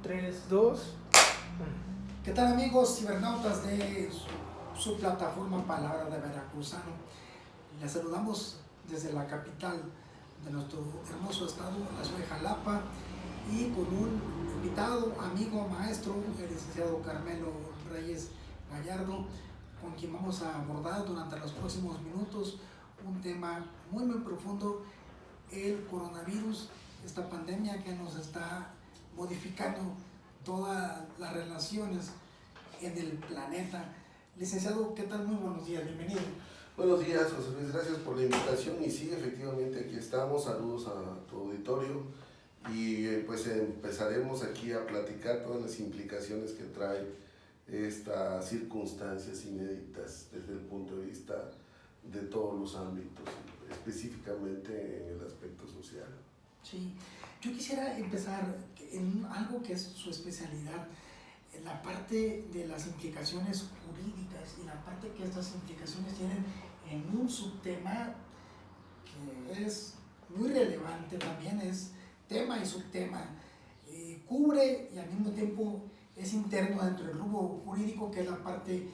3, 2. ¿Qué tal, amigos cibernautas de su plataforma Palabra de Veracruzano? Les saludamos desde la capital de nuestro hermoso estado, la ciudad de Jalapa, y con un invitado, amigo, maestro, el licenciado Carmelo Reyes Gallardo, con quien vamos a abordar durante los próximos minutos un tema muy profundo: el coronavirus, esta pandemia que nos está modificando todas las relaciones en el planeta. Licenciado, ¿qué tal? Muy buenos días, bienvenido. Buenos días, José Luis, gracias por la invitación. Y sí, efectivamente aquí estamos, saludos a tu auditorio y pues empezaremos aquí a platicar todas las implicaciones que trae estas circunstancias inéditas desde el punto de vista de todos los ámbitos, específicamente en el aspecto social. Sí, yo quisiera empezar en algo que es su especialidad, en la parte de las implicaciones jurídicas y la parte que estas implicaciones tienen en un subtema que es muy relevante, también es tema y subtema, cubre y al mismo tiempo es interno dentro del rubro jurídico, que es la parte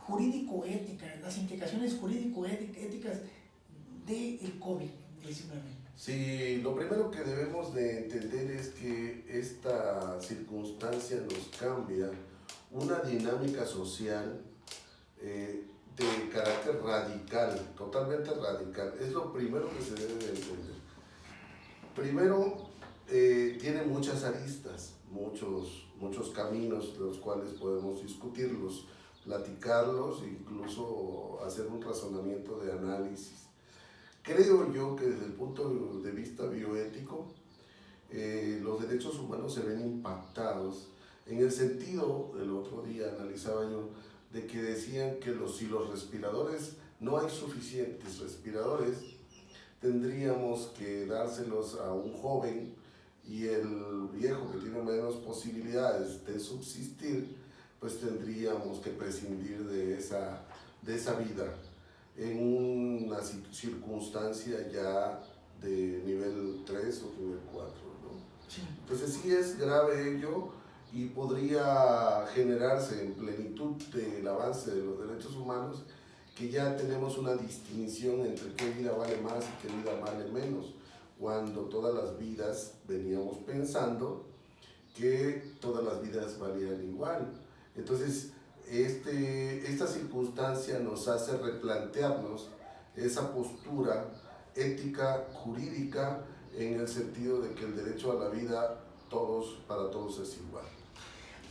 jurídico-ética, las implicaciones jurídico-éticas del COVID-19. Sí, lo primero que debemos de entender es que esta circunstancia nos cambia una dinámica social de carácter radical, totalmente radical. Es lo primero que se debe de entender. Primero, tiene muchas aristas, muchos caminos los cuales podemos discutirlos, platicarlos, incluso hacer un razonamiento de análisis. Creo yo que desde el punto de vista bioético, los derechos humanos se ven impactados en el sentido, el otro día analizaba yo, de que decían que si los respiradores, no hay suficientes respiradores, tendríamos que dárselos a un joven, y el viejo que tiene menos posibilidades de subsistir, pues tendríamos que prescindir de esa vida en una circunstancia ya de nivel 3 o nivel 4, ¿no? Sí. Entonces sí es grave ello y podría generarse en plenitud del avance de los derechos humanos que ya tenemos una distinción entre qué vida vale más y qué vida vale menos, cuando todas las vidas veníamos pensando que todas las vidas valían igual. Entonces esta circunstancia nos hace replantearnos esa postura ética, jurídica, en el sentido de que el derecho a la vida para todos es igual.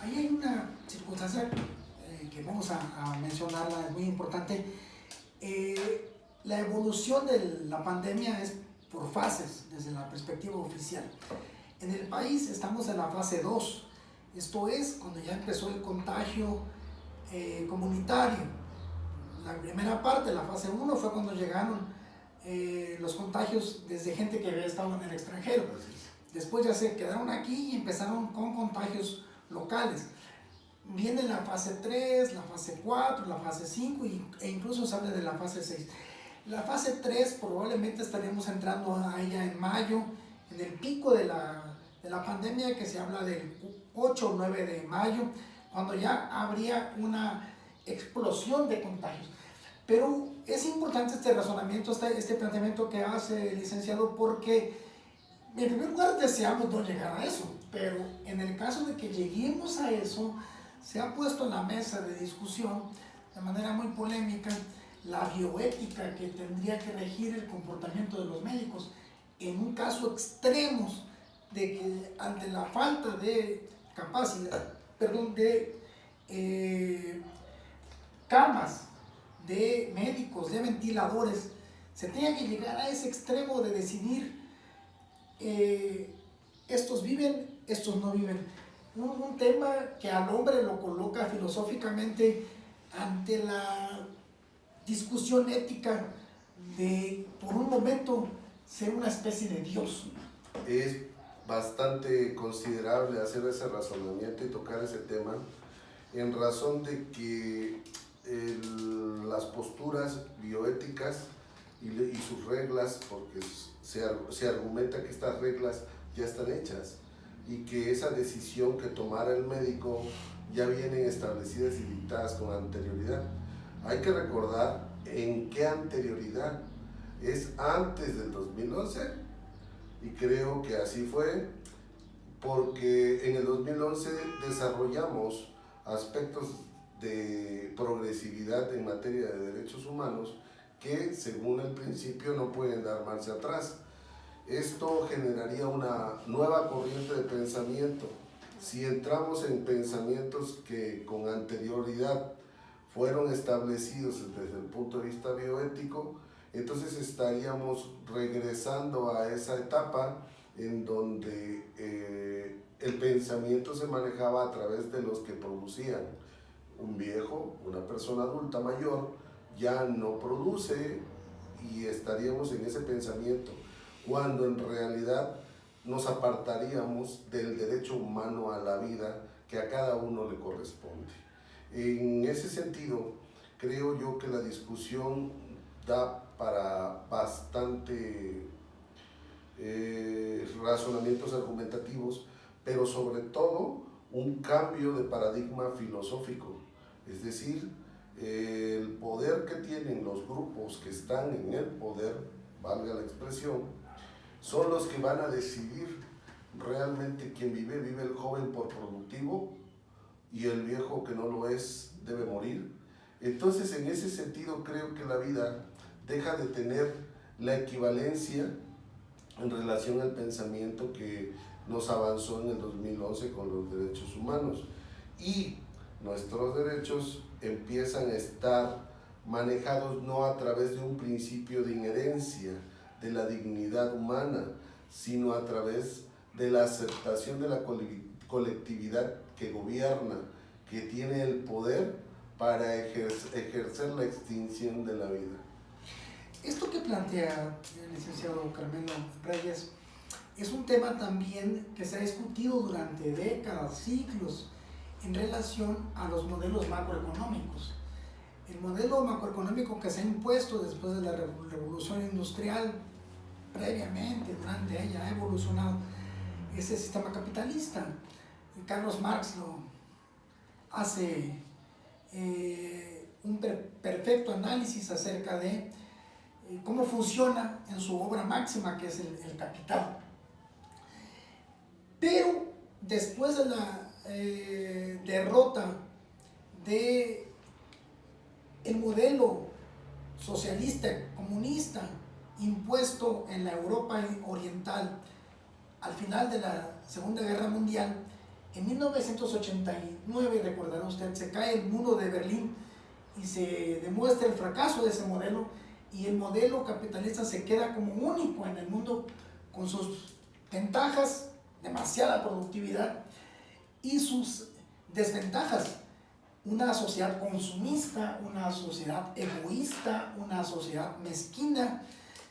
Ahí hay una circunstancia que vamos a mencionarla, es muy importante. La evolución de la pandemia es por fases, desde la perspectiva oficial. En el país estamos en la fase 2, esto es cuando ya empezó el contagio comunitario. La primera parte, la fase 1, fue cuando llegaron los contagios desde gente que había estado en el extranjero. Después ya se quedaron aquí y empezaron con contagios locales. Viene la fase 3, la fase 4, la fase 5 e incluso se habla de la fase 6. La fase 3 probablemente estaremos entrando a ella en mayo, en el pico de la pandemia, que se habla del 8 o 9 de mayo, cuando ya habría una explosión de contagios. Pero es importante este razonamiento, este planteamiento que hace el licenciado, porque en primer lugar deseamos no llegar a eso, pero en el caso de que lleguemos a eso, se ha puesto en la mesa de discusión de manera muy polémica la bioética que tendría que regir el comportamiento de los médicos en un caso extremo de que ante la falta de capacidad, de camas, de médicos, de ventiladores, se tenga que llegar a ese extremo de decidir estos viven, estos no viven. Un tema que al hombre lo coloca filosóficamente ante la discusión ética de, por un momento, ser una especie de Dios. Es bastante considerable hacer ese razonamiento y tocar ese tema, en razón de que las posturas bioéticas y sus reglas, porque se argumenta que estas reglas ya están hechas. y que esa decisión que tomara el médico ya vienen establecidas y dictadas con anterioridad. Hay que recordar en qué anterioridad, es antes del 2011, y creo que así fue, porque en el 2011 desarrollamos aspectos de progresividad en materia de derechos humanos que según el principio no pueden dar marcha atrás. Esto generaría una nueva corriente de pensamiento. Si entramos en pensamientos que con anterioridad fueron establecidos desde el punto de vista bioético, entonces estaríamos regresando a esa etapa en donde el pensamiento se manejaba a través de los que producían. Un viejo, una persona adulta mayor, ya no produce y estaríamos en ese pensamiento, cuando en realidad nos apartaríamos del derecho humano a la vida que a cada uno le corresponde. En ese sentido, creo yo que la discusión da para bastante razonamientos argumentativos, pero sobre todo un cambio de paradigma filosófico, es decir, el poder que tienen los grupos que están en el poder, valga la expresión, son los que van a decidir realmente quién vive. Vive el joven por productivo y el viejo que no lo es debe morir. Entonces, en ese sentido, creo que la vida deja de tener la equivalencia en relación al pensamiento que nos avanzó en el 2011 con los derechos humanos, y nuestros derechos empiezan a estar manejados no a través de un principio de inherencia de la dignidad humana, sino a través de la aceptación de la colectividad que gobierna, que tiene el poder para ejercer la extinción de la vida. Esto que plantea el licenciado Carmelo Reyes es un tema también que se ha discutido durante décadas, siglos, en relación a los modelos macroeconómicos. El modelo macroeconómico que se ha impuesto después de la revolución industrial, previamente, durante ella, ha evolucionado ese sistema capitalista. Carlos Marx lo hace un perfecto análisis acerca de cómo funciona en su obra máxima, que es el Capital. Pero después de la derrota de el modelo socialista, comunista, impuesto en la Europa oriental al final de la Segunda Guerra Mundial, en 1989, recordará usted, se cae el muro de Berlín y se demuestra el fracaso de ese modelo, y el modelo capitalista se queda como único en el mundo, con sus ventajas, demasiada productividad, y sus desventajas: una sociedad consumista, una sociedad egoísta, una sociedad mezquina,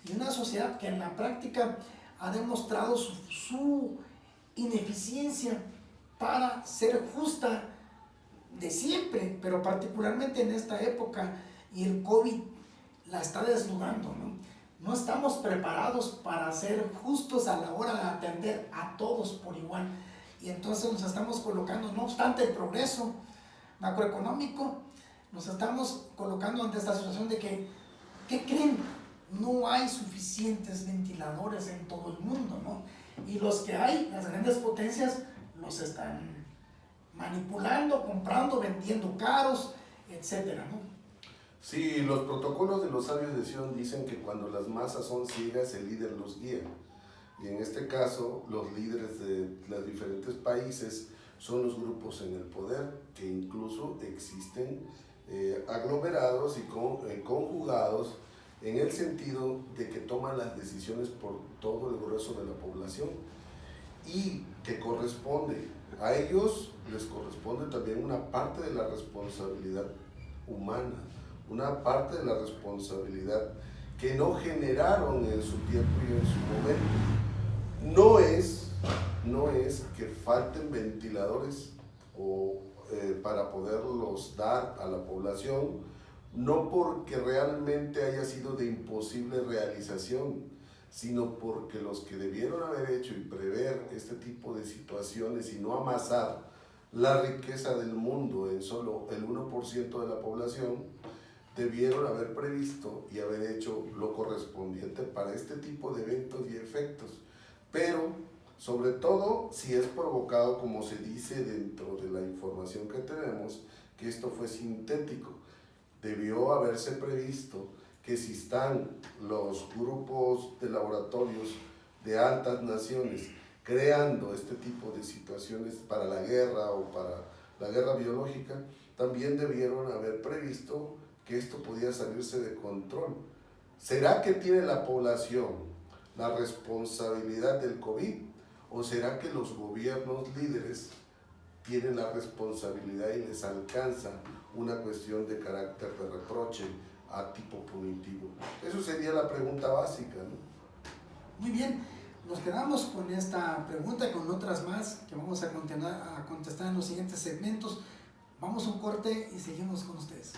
y una sociedad que en la práctica ha demostrado su ineficiencia para ser justa de siempre, pero particularmente en esta época, y el COVID la está desnudando, ¿no? No estamos preparados para ser justos a la hora de atender a todos por igual, y entonces nos estamos colocando, no obstante el progreso macroeconómico, nos estamos colocando ante esta situación de que, ¿qué creen? No hay suficientes ventiladores en todo el mundo, ¿no? Y los que hay, las grandes potencias, los están manipulando, comprando, vendiendo caros, etcétera, ¿no? Sí, los protocolos de los sabios de Sion dicen que cuando las masas son ciegas, el líder los guía. Y en este caso, los líderes de los diferentes países son los grupos en el poder, que incluso existen aglomerados y conjugados en el sentido de que toman las decisiones por todo el grueso de la población, y que corresponde a ellos, les corresponde también una parte de la responsabilidad humana, una parte de la responsabilidad que no generaron en su tiempo y en su momento. No es que falten ventiladores para poderlos dar a la población, no porque realmente haya sido de imposible realización, sino porque los que debieron haber hecho y prever este tipo de situaciones y no amasar la riqueza del mundo en solo el 1% de la población, debieron haber previsto y haber hecho lo correspondiente para este tipo de eventos y efectos. Pero, sobre todo, si es provocado, como se dice dentro de la información que tenemos, que esto fue sintético, debió haberse previsto que si están los grupos de laboratorios de altas naciones creando este tipo de situaciones para la guerra o para la guerra biológica, también debieron haber previsto que esto podía salirse de control. ¿Será que tiene la población la responsabilidad del COVID o será que los gobiernos líderes tienen la responsabilidad y les alcanza una cuestión de carácter de reproche a tipo punitivo? Eso sería la pregunta básica, ¿no? Muy bien, nos quedamos con esta pregunta y con otras más que vamos a continuar a contestar en los siguientes segmentos. Vamos a un corte y seguimos con ustedes.